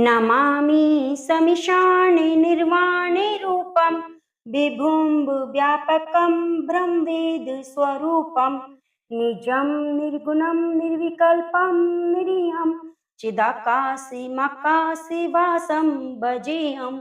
नमामि समिशाणे निर्वाणे रूपं विभुं व्यापकं ब्रह्मवेदस्वरूपं निजं निर्गुणं निर्विकल्पं निरीहं चिदाकाशे वासं भजेऽहम्।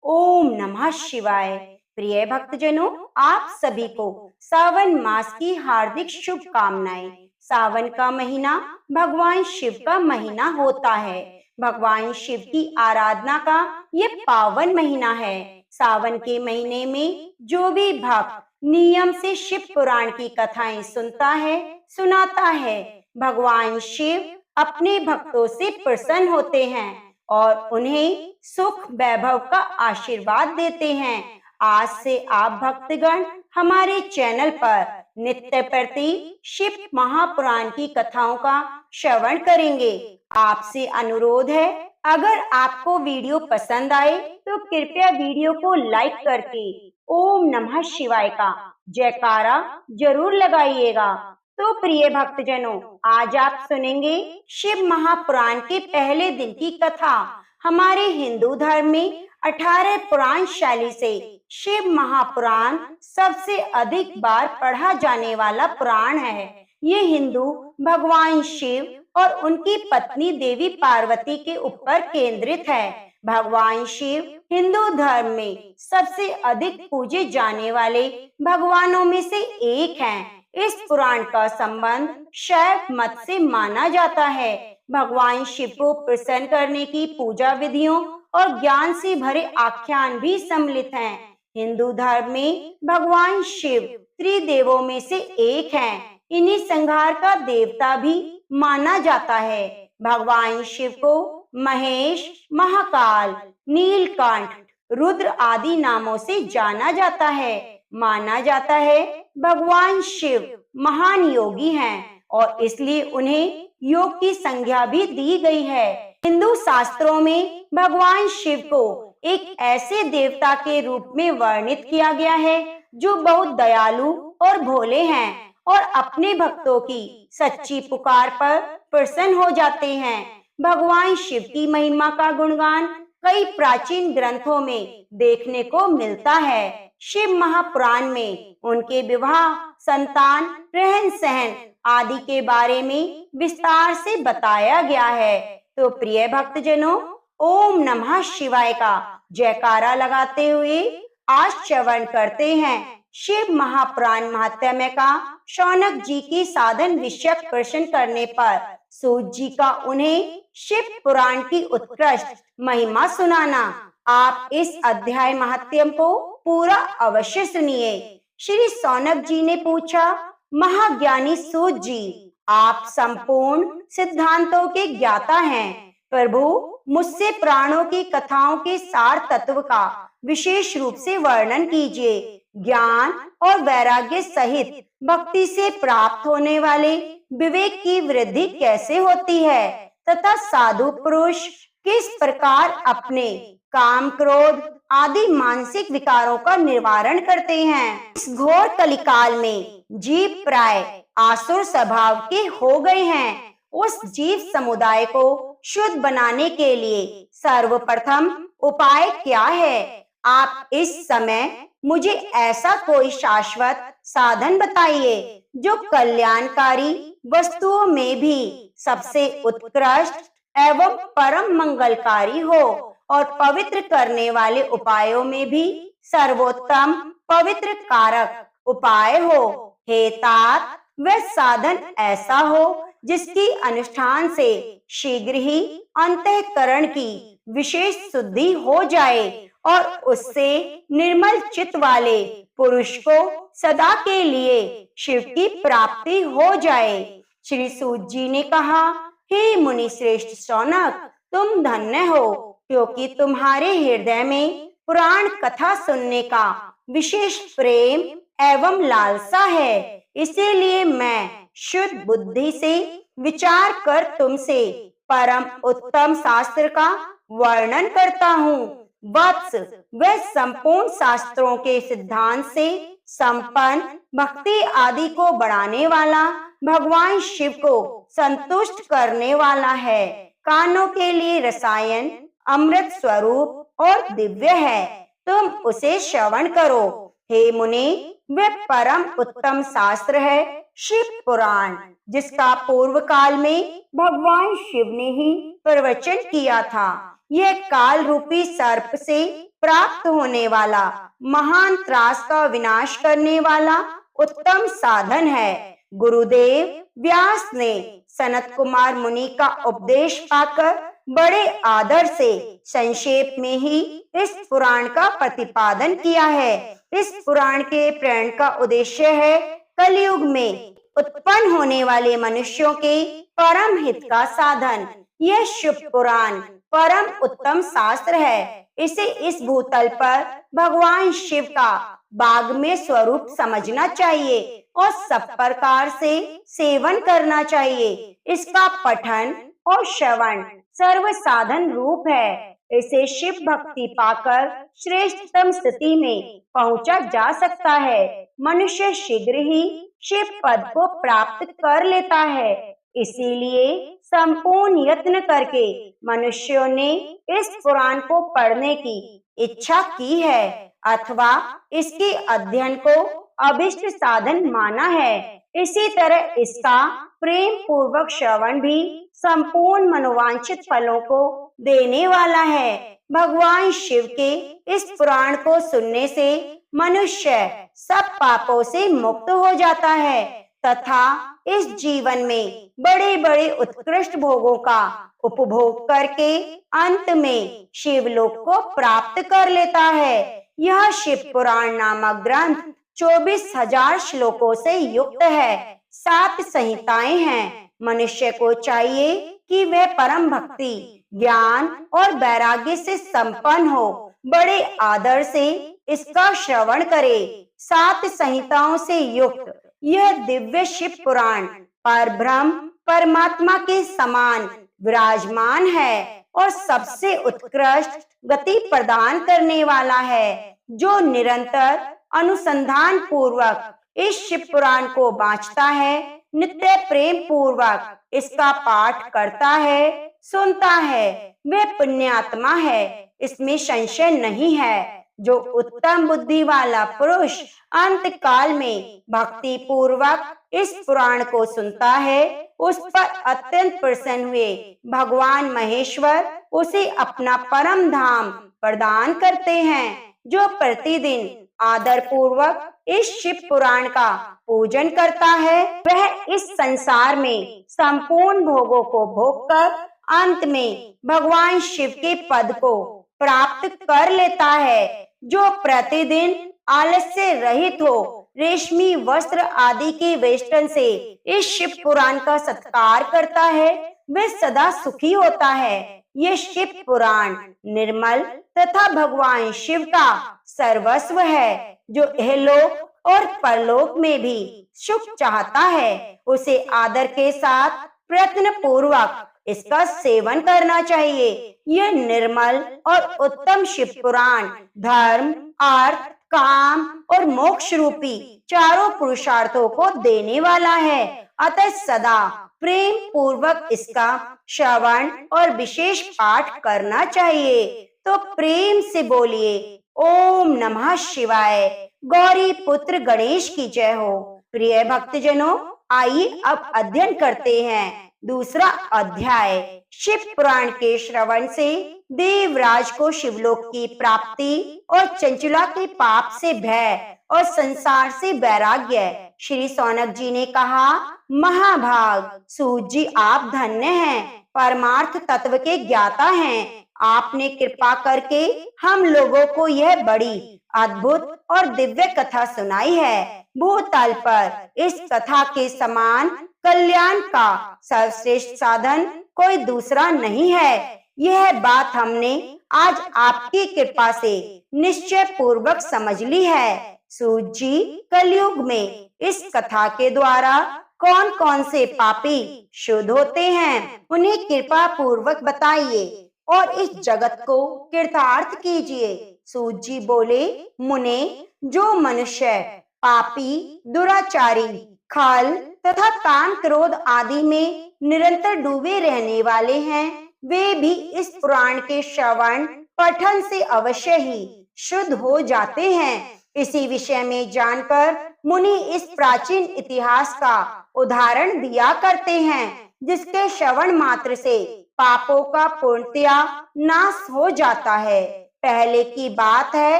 ओम नमः शिवाय। प्रिय भक्तजनों, आप सभी को सावन मास की हार्दिक शुभकामनाएं। सावन का महीना भगवान शिव का महीना होता है। भगवान शिव की आराधना का ये पावन महीना है। सावन के महीने में जो भी भक्त नियम से शिव पुराण की कथाएं सुनता है, सुनाता है, भगवान शिव अपने भक्तों से प्रसन्न होते हैं और उन्हें सुख वैभव का आशीर्वाद देते हैं। आज से आप भक्तगण हमारे चैनल पर नित्य प्रति शिव महापुराण की कथाओं का श्रवण करेंगे। आपसे अनुरोध है, अगर आपको वीडियो पसंद आए तो कृपया वीडियो को लाइक करके ओम नमः शिवाय का जयकारा जरूर लगाइएगा। तो प्रिय भक्तजनों, आज आप सुनेंगे शिव महापुराण के पहले दिन की कथा। हमारे हिंदू धर्म में 18 पुराण शैली से शिव महापुराण सबसे अधिक बार पढ़ा जाने वाला पुराण है। ये हिंदू भगवान शिव और उनकी पत्नी देवी पार्वती के ऊपर केंद्रित है। भगवान शिव हिंदू धर्म में सबसे अधिक पूजे जाने वाले भगवानों में से एक हैं। इस पुराण का संबंध शैव मत से माना जाता है। भगवान शिव को प्रसन्न करने की पूजा विधियों और ज्ञान से भरे आख्यान भी सम्मिलित हैं। हिंदू धर्म में भगवान शिव त्रिदेवों में से एक हैं। इन्हीं संहार का देवता भी माना जाता है। भगवान शिव को महेश, महाकाल, नीलकंठ, रुद्र आदि नामों से जाना जाता है। माना जाता है भगवान शिव महान योगी हैं और इसलिए उन्हें योग की संज्ञा भी दी गई है। हिंदू शास्त्रों में भगवान शिव को एक ऐसे देवता के रूप में वर्णित किया गया है जो बहुत दयालु और भोले हैं और अपने भक्तों की सच्ची पुकार पर प्रसन्न हो जाते हैं। भगवान शिव की महिमा का गुणगान कई प्राचीन ग्रंथों में देखने को मिलता है। शिव महापुराण में उनके विवाह, संतान, रहन सहन आदि के बारे में विस्तार से बताया गया है। तो प्रिय भक्तजनों, ओम नमः शिवाय का जयकारा लगाते हुए आज श्रवण करते हैं शिव महापुराण महात्म्य का। शौनक जी की साधन विषयक प्रश्न करने पर सूत जी का उन्हें शिव पुराण की उत्कृष्ट महिमा सुनाना। आप इस अध्याय महात्म्य को पूरा अवश्य सुनिए। श्री शौनक जी ने पूछा, महाज्ञानी सूत जी, आप संपूर्ण सिद्धांतों के ज्ञाता हैं। प्रभु, मुझसे प्राणों की कथाओं के सार तत्व का विशेष रूप से वर्णन कीजिए। ज्ञान और वैराग्य सहित भक्ति से प्राप्त होने वाले विवेक की वृद्धि कैसे होती है तथा साधु पुरुष किस प्रकार अपने काम, क्रोध आदि मानसिक विकारों का निवारण करते हैं। इस घोर कलिकाल में जीव प्राय आसुर स्वभाव के हो गए हैं। उस जीव समुदाय को शुद्ध बनाने के लिए सर्वप्रथम उपाय क्या है? आप इस समय मुझे ऐसा कोई शाश्वत साधन बताइए जो कल्याणकारी वस्तुओं में भी सबसे उत्कृष्ट एवं परम मंगलकारी हो और पवित्र करने वाले उपायों में भी सर्वोत्तम पवित्र कारक उपाय हो। हे तात, वह साधन ऐसा हो जिसकी अनुष्ठान से शीघ्र ही अंतःकरण की विशेष शुद्धि हो जाए और उससे निर्मल चित्त वाले पुरुष को सदा के लिए शिव की प्राप्ति हो जाए। श्री सूत जी ने कहा, हे मुनि श्रेष्ठ शौनक, तुम धन्य हो क्योंकि तुम्हारे हृदय में पुराण कथा सुनने का विशेष प्रेम एवं लालसा है। इसीलिए मैं शुद्ध बुद्धि से विचार कर तुमसे परम उत्तम शास्त्र का वर्णन करता हूँ। वत्स, वह संपूर्ण शास्त्रों के सिद्धांत से संपन्न भक्ति आदि को बढ़ाने वाला भगवान शिव को संतुष्ट करने वाला है। कानों के लिए रसायन, अमृत स्वरूप और दिव्य है, तुम उसे श्रवण करो। हे मुने, वे परम उत्तम शास्त्र है शिव पुराण, जिसका पूर्व काल में भगवान शिव ने ही प्रवचन किया था। यह काल रूपी सर्प से प्राप्त होने वाला महान त्रास का विनाश करने वाला उत्तम साधन है। गुरुदेव व्यास ने सनत कुमार मुनि का उपदेश पाकर बड़े आदर से संक्षेप में ही इस पुराण का प्रतिपादन किया है। इस पुराण के प्रेरण का उद्देश्य है कलयुग में उत्पन्न होने वाले मनुष्यों के परम हित का साधन। यह शिव पुराण परम उत्तम शास्त्र है। इसे इस भूतल पर भगवान शिव का बाग में स्वरूप समझना चाहिए और सब प्रकार से सेवन करना चाहिए। इसका पठन और श्रवण सर्व साधन रूप है। इसे शिव भक्ति पाकर श्रेष्ठतम स्थिति में पहुंचा जा सकता है। मनुष्य शीघ्र ही शिव पद को प्राप्त कर लेता है। इसीलिए संपूर्ण यत्न करके मनुष्यों ने इस पुराण को पढ़ने की इच्छा की है अथवा इसके अध्ययन को अभिष्ट साधन माना है। इसी तरह इसका प्रेम पूर्वक श्रवण भी संपूर्ण मनोवांछित फलों को देने वाला है। भगवान शिव के इस पुराण को सुनने से मनुष्य सब पापों से मुक्त हो जाता है तथा इस जीवन में बड़े बड़े उत्कृष्ट भोगों का उपभोग करके अंत में शिवलोक को प्राप्त कर लेता है। यह शिव पुराण नामक ग्रंथ 24,000 श्लोकों से युक्त है। 7 संहिताएं हैं। मनुष्य को चाहिए कि वह परम भक्ति, ज्ञान और वैराग्य से संपन्न हो, बड़े आदर से इसका श्रवण करे। 7 संहिताओं से युक्त यह दिव्य शिव पुराण परब्रह्म परमात्मा के समान विराजमान है और सबसे उत्कृष्ट गति प्रदान करने वाला है। जो निरंतर अनुसंधान पूर्वक इस शिव पुराण को बाँचता है, नित्य प्रेम पूर्वक इसका पाठ करता है, सुनता है, वे पुण्यात्मा है, इसमें संशय नहीं है। जो उत्तम बुद्धि वाला पुरुष अंत काल में भक्ति पूर्वक इस पुराण को सुनता है, उस पर अत्यंत प्रसन्न हुए भगवान महेश्वर उसे अपना परम धाम प्रदान करते हैं। जो प्रतिदिन आदर पूर्वक इस शिव पुराण का पूजन करता है, वह इस संसार में संपूर्ण भोगों को भोग कर अंत में भगवान शिव के पद को प्राप्त कर लेता है। जो प्रतिदिन आलस्य रहित हो, रेशमी वस्त्र आदि के वेष्टन से इस शिव पुराण का सत्कार करता है, वह सदा सुखी होता है। ये शिव पुराण निर्मल तथा भगवान शिव का सर्वस्व है। जो इहलोक और परलोक में भी सुख चाहता है, उसे आदर के साथ प्रयत्न पूर्वक इसका सेवन करना चाहिए। यह निर्मल और उत्तम शिव पुराण धर्म, अर्थ, काम और मोक्ष रूपी चारों पुरुषार्थों को देने वाला है। अतः सदा प्रेम पूर्वक इसका श्रवण और विशेष पाठ करना चाहिए। तो प्रेम से बोलिए ओम नमः शिवाय। गौरी पुत्र गणेश की जय हो। प्रिय भक्तजनों, आइए अब अध्ययन करते हैं दूसरा अध्याय। शिव पुराण के श्रवण से देवराज को शिवलोक की प्राप्ति और चंचला के पाप से भय और संसार से वैराग्य। श्री सौनक जी ने कहा, महाभाग सूत जी, आप धन्य हैं, परमार्थ तत्व के ज्ञाता हैं। आपने कृपा करके हम लोगों को यह बड़ी अद्भुत और दिव्य कथा सुनाई है। भूतल पर इस कथा के समान कल्याण का सर्वश्रेष्ठ साधन कोई दूसरा नहीं है। यह बात हमने आज आपकी कृपा से निश्चय पूर्वक समझ ली है। सूत जी, कलयुग में इस कथा के द्वारा कौन कौन से पापी शुद्ध होते हैं, उन्हें कृपा पूर्वक बताइए और इस जगत को कृतार्थ कीजिए। सूत जी बोले, मुने, जो मनुष्य पापी, दुराचारी, खल तथा काम क्रोध आदि में निरंतर डूबे रहने वाले हैं, वे भी इस पुराण के श्रवण पठन से अवश्य ही शुद्ध हो जाते हैं। इसी विषय में जानकर मुनि इस प्राचीन इतिहास का उदाहरण दिया करते हैं, जिसके श्रवण मात्र से पापों का पूर्णतया नाश हो जाता है। पहले की बात है,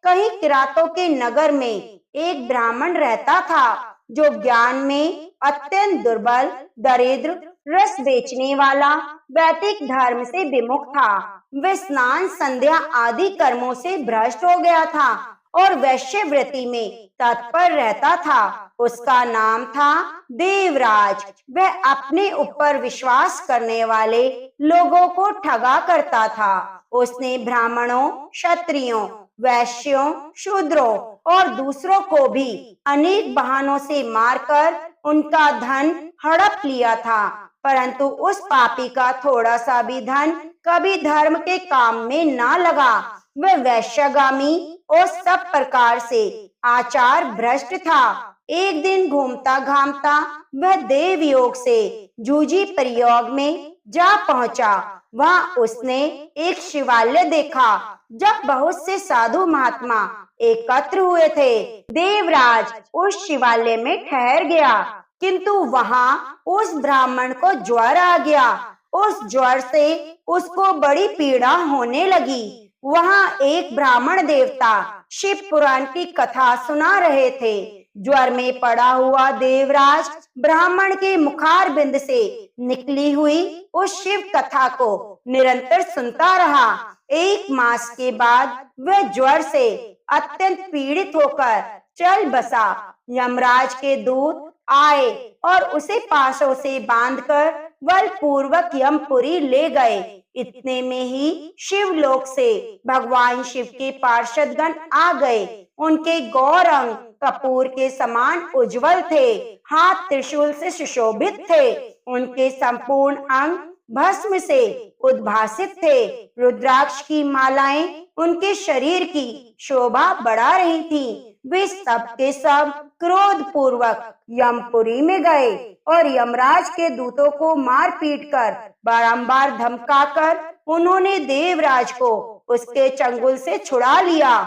कहीं किरातों के नगर में एक ब्राह्मण रहता था, जो ज्ञान में अत्यंत दुर्बल, दरिद्र, रस बेचने वाला, वैदिक धर्म से विमुख था। वह स्नान, संध्या आदि कर्मों से भ्रष्ट हो गया था और वैश्यवृत्ति में तत्पर रहता था। उसका नाम था देवराज। वह अपने ऊपर विश्वास करने वाले लोगों को ठगा करता था। उसने ब्राह्मणों, क्षत्रियों, वैश्यों, शूद्रों और दूसरों को भी अनेक बहानों से मारकर उनका धन हड़प लिया था, परंतु उस पापी का थोड़ा सा भी धन कभी धर्म के काम में ना लगा। वह वैश्यगामी और सब प्रकार से आचार भ्रष्ट था। एक दिन घूमता घामता वह देवयोग से जूझी प्रयोग में जा पहुंचा। वहां उसने एक शिवालय देखा। जब बहुत से साधु महात्मा एकत्र हुए थे, देवराज उस शिवालय में ठहर गया, किंतु वहां उस ब्राह्मण को ज्वर आ गया। उस ज्वर से उसको बड़ी पीड़ा होने लगी। वहां एक ब्राह्मण देवता शिव पुराण की कथा सुना रहे थे। ज्वर में पड़ा हुआ देवराज ब्राह्मण के मुखारबिंद से निकली हुई उस शिव कथा को निरंतर सुनता रहा। एक मास के बाद वह ज्वर से अत्यंत पीड़ित होकर चल बसा। यमराज के दूत आए और उसे पाशों से बांधकर बलपूर्वक यमपुरी ले गए। इतने में ही शिवलोक से भगवान शिव के पार्षदगण आ गए। उनके गौर अंग कपूर के समान उज्जवल थे, हाथ त्रिशूल से सुशोभित थे। उनके संपूर्ण अंग भस्म से उद्भासित थे। रुद्राक्ष की मालाएं उनके शरीर की शोभा बढ़ा रही थीं। वे सब के सब क्रोध पूर्वक यमपुरी में गए और यमराज के दूतों को मार पीट कर बारंबार धमकाकर उन्होंने देवराज को उसके चंगुल से छुड़ा लिया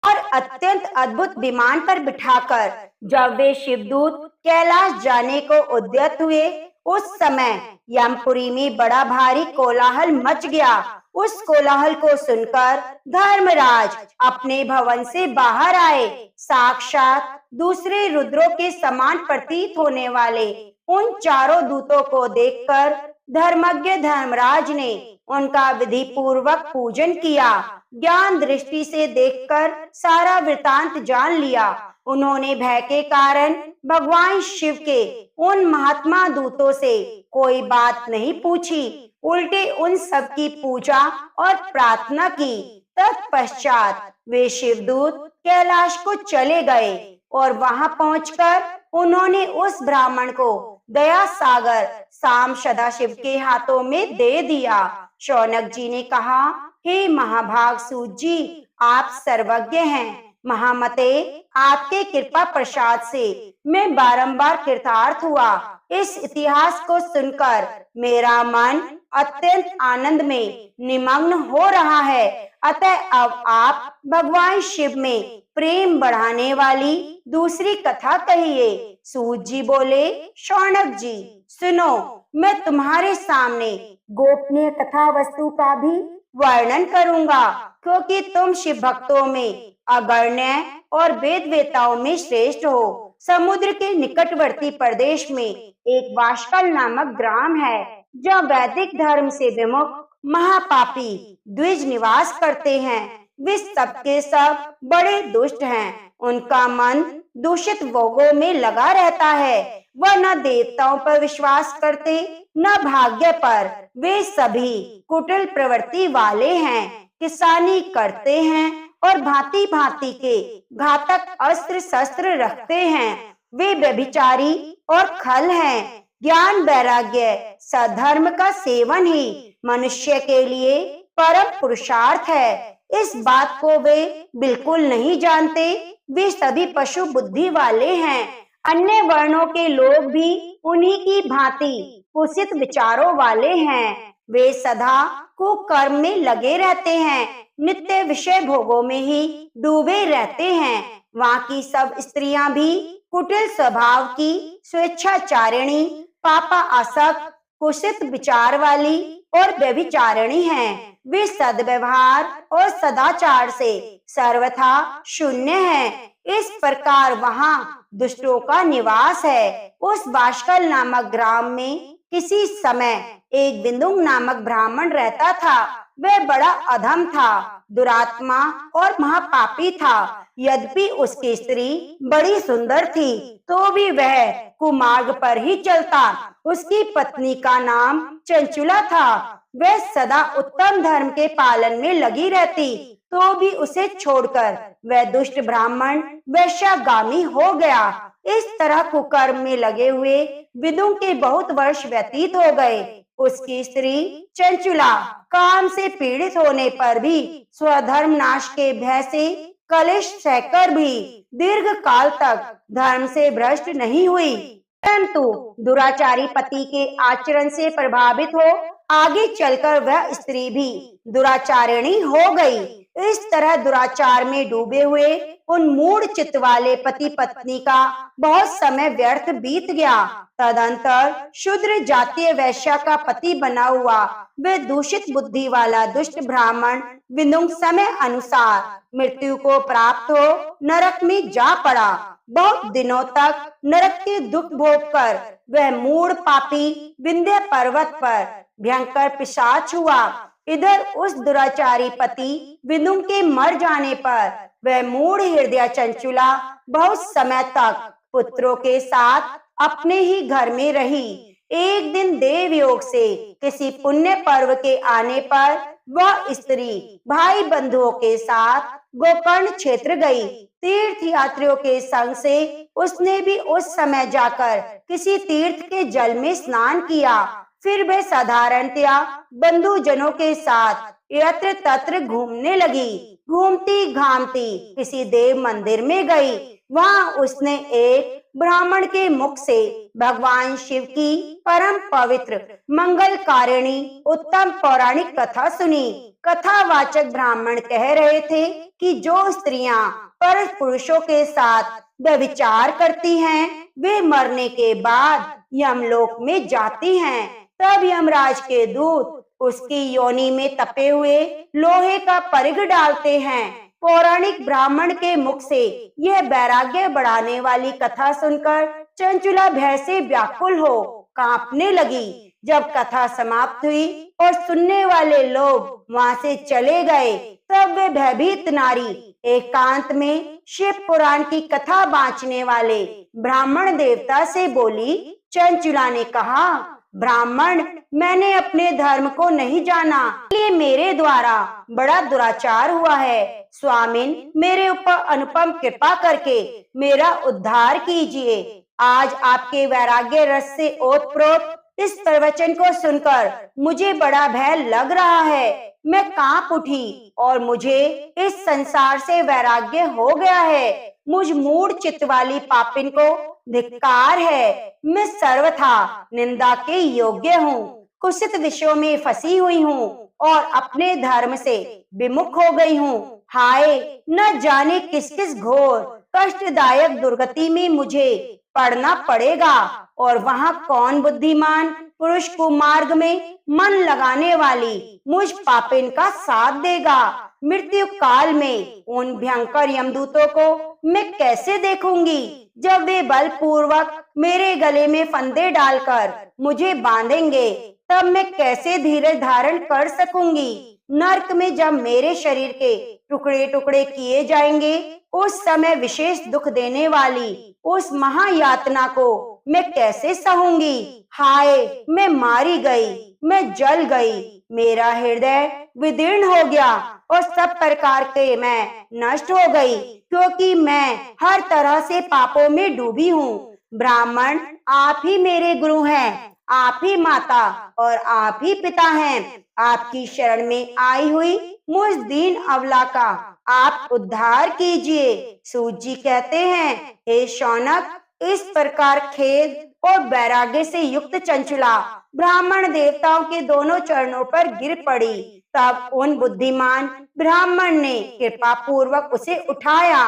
और अत्यंत अद्भुत विमान पर बिठाकर जब वे शिवदूत कैलाश जाने को उद्यत हुए, उस समय यमपुरी में बड़ा भारी कोलाहल मच गया। उस कोलाहल को सुनकर धर्मराज अपने भवन से बाहर आए। साक्षात दूसरे रुद्रों के समान प्रतीत होने वाले उन चारों दूतों को देखकर धर्मज्ञ धर्मराज ने उनका विधि पूर्वक पूजन किया। ज्ञान दृष्टि से देखकर सारा वृतांत जान लिया। उन्होंने भय के कारण भगवान शिव के उन महात्मा दूतों से कोई बात नहीं पूछी, उल्टे उन सब की पूजा और प्रार्थना की। तत्पश्चात वे शिवदूत कैलाश को चले गए और वहां पहुंचकर उन्होंने उस ब्राह्मण को दया सागर शाम सदाशिव के हाथों में दे दिया। शौनक जी ने कहा, हे महाभाग सूत जी, आप सर्वज्ञ हैं। महामते, आपके कृपा प्रसाद से मैं बारंबार कृतार्थ हुआ। इस इतिहास को सुनकर मेरा मन अत्यंत आनंद में निमग्न हो रहा है। अतः अब आप भगवान शिव में प्रेम बढ़ाने वाली दूसरी कथा कहिए। सूत जी बोले, शौनक जी सुनो, मैं तुम्हारे सामने गोपनीय कथा वस्तु का भी वर्णन करूंगा, क्योंकि तुम शिव भक्तों में अग्रण्य और वेद वेताओं में श्रेष्ठ हो। समुद्र के निकटवर्ती प्रदेश में एक वाशकल नामक ग्राम है, जहाँ वैदिक धर्म से विमुख महापापी द्विज निवास करते हैं। वे सबके सब बड़े दुष्ट हैं। उनका मन दूषित भोगों में लगा रहता है। वह न देवताओं पर विश्वास करते, न भाग्य पर। वे सभी कुटिल प्रवृत्ति वाले हैं, किसानी करते हैं और भांति भांति के घातक अस्त्र शस्त्र रखते हैं। वे व्यभिचारी और खल हैं। ज्ञान वैराग्य सधर्म का सेवन ही मनुष्य के लिए परम पुरुषार्थ है। इस बात को वे बिल्कुल नहीं जानते। वे सभी पशु बुद्धि वाले हैं। अन्य वर्णों के लोग भी उन्हीं की भांति कुत्सित विचारों वाले हैं। वे सदा कुकर्म में लगे रहते हैं, नित्य विषय भोगों में ही डूबे रहते हैं। वहाँ की सब स्त्रियां भी कुटिल स्वभाव की, स्वेच्छाचारिणी, पापा आसक्त, कुत्सित विचार वाली और व्यभिचारिणी हैं। वे सद्व्यवहार और सदाचार से सर्वथा शून्य हैं। इस प्रकार वहाँ दुष्टों का निवास है। उस बाष्कल नामक ग्राम में किसी समय एक बिंदुक नामक ब्राह्मण रहता था। वह बड़ा अधम था, दुरात्मा और महापापी था। यद्यपि उसकी स्त्री बड़ी सुंदर थी, तो भी वह कुमार्ग पर ही चलता। उसकी पत्नी का नाम चंचुला था। वह सदा उत्तम धर्म के पालन में लगी रहती, तो भी उसे छोड़कर वह दुष्ट ब्राह्मण वैश्यागामी हो गया। इस तरह कुकर्म में लगे हुए विदुं के बहुत वर्ष व्यतीत हो गए। उसकी स्त्री चंचुला काम से पीड़ित होने पर भी स्वधर्म नाश के भय से कलेश सहकर भी दीर्घ काल तक धर्म से भ्रष्ट नहीं हुई, परंतु दुराचारी पति के आचरण से प्रभावित हो आगे चलकर वह स्त्री भी दुराचारिणी हो गई। इस तरह दुराचार में डूबे हुए उन मूढ़ चित्त वाले पति पत्नी का बहुत समय व्यर्थ बीत गया। तदंतर शूद्र जातीय वैश्या का पति बना हुआ वह दूषित बुद्धि वाला दुष्ट ब्राह्मण विनुंग समय अनुसार मृत्यु को प्राप्त हो नरक में जा पड़ा। बहुत दिनों तक नरक के दुख भोग कर वह मूढ़ पापी विंध्य पर्वत पर भयंकर पिशाच हुआ। इधर उस दुराचारी पति विनुंग के मर जाने पर वह मूढ़ हृदय चंचुला बहुत समय तक पुत्रों के साथ अपने ही घर में रही। एक दिन देव योग से किसी पुण्य पर्व के आने पर वह स्त्री भाई बंधुओं के साथ गोकर्ण क्षेत्र गई। तीर्थ यात्रियों के संग से उसने भी उस समय जाकर किसी तीर्थ के जल में स्नान किया। फिर वह साधारणतया बंधु जनों के साथ यत्र तत्र घूमने लगी। घूमती घामती किसी देव मंदिर में गई। वहां उसने एक ब्राह्मण के मुख से भगवान शिव की परम पवित्र मंगलकारिणी उत्तम पौराणिक कथा सुनी। कथावाचक ब्राह्मण कह रहे थे कि जो स्त्रियां पर पुरुषों के साथ व्यभिचार करती हैं, वे मरने के बाद यमलोक में जाती हैं। तब यमराज के दूत उसकी योनि में तपे हुए लोहे का परिघ डालते हैं। पौराणिक ब्राह्मण के मुख से यह वैराग्य बढ़ाने वाली कथा सुनकर चंचुला भय से व्याकुल हो कांपने लगी। जब कथा समाप्त हुई और सुनने वाले लोग वहां से चले गए, तब वे भयभीत नारी एकांत में शिव पुराण की कथा बांचने वाले ब्राह्मण देवता से बोली। चंचुला ने कहा, ब्राह्मण, मैंने अपने धर्म को नहीं जाना, इसलिए मेरे द्वारा बड़ा दुराचार हुआ है। स्वामिन, मेरे ऊपर अनुपम कृपा करके मेरा उद्धार कीजिए। आज आपके वैराग्य रस से ओतप्रोत इस प्रवचन को सुनकर मुझे बड़ा भय लग रहा है। मैं कांप उठी और मुझे इस संसार से वैराग्य हो गया है। मुझ मूढ़ चित्त वाली पापिन को धिक्कार है। मैं सर्वथा निंदा के योग्य हूँ, कुत्सित विषयों में फंसी हुई हूँ और अपने धर्म से विमुख हो गई हूँ। हाय, न जाने किस किस घोर कष्टदायक दुर्गति में मुझे पड़ना पड़ेगा और वहाँ कौन बुद्धिमान पुरुष कुमार्ग में मन लगाने वाली मुझ पापिन का साथ देगा। मृत्यु काल में उन भयंकर यमदूतों को मैं कैसे देखूंगी, जब वे बलपूर्वक मेरे गले में फंदे डालकर मुझे बांधेंगे। तब मैं कैसे धीरज धारण कर सकूंगी। नरक में जब मेरे शरीर के टुकड़े टुकड़े किए जाएंगे, उस समय विशेष दुख देने वाली उस महायातना को मैं कैसे सहूंगी। हाय, मैं मारी गई, मैं जल गई। मेरा हृदय विदीर्ण हो गया और सब प्रकार के मैं नष्ट हो गई, क्योंकि मैं हर तरह से पापों में डूबी हूँ। ब्राह्मण, आप ही मेरे गुरु हैं, आप ही माता और आप ही पिता हैं। आपकी शरण में आई हुई मुझ दीन अबला का आप उद्धार कीजिए। सूत जी कहते हैं, हे शौनक, इस प्रकार खेद और वैराग्य से युक्त चंचुला ब्राह्मण देवताओं के दोनों चरणों पर गिर पड़ी। तब उन बुद्धिमान ब्राह्मण ने कृपा पूर्वक उसे उठाया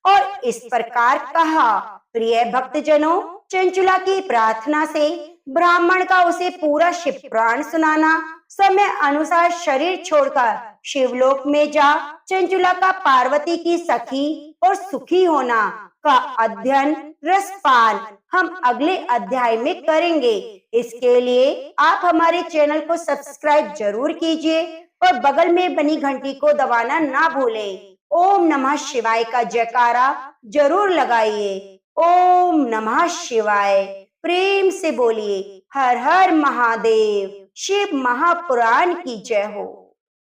और इस प्रकार कहा, प्रिय भक्तजनों, चंचुला की प्रार्थना से ब्राह्मण का उसे पूरा शिव पुराण सुनाना, समय अनुसार शरीर छोड़कर शिवलोक में जा चंचुला का पार्वती की सखी और सुखी होना का अध्ययन रसपाल हम अगले अध्याय में करेंगे। इसके लिए आप हमारे चैनल को सब्सक्राइब जरूर कीजिए और बगल में बनी घंटी को दबाना ना भूलें। ओम नमः शिवाय का जयकारा जरूर लगाइए। ओम नमः शिवाय। प्रेम से बोलिए हर हर महादेव। शिव महापुराण की जय हो।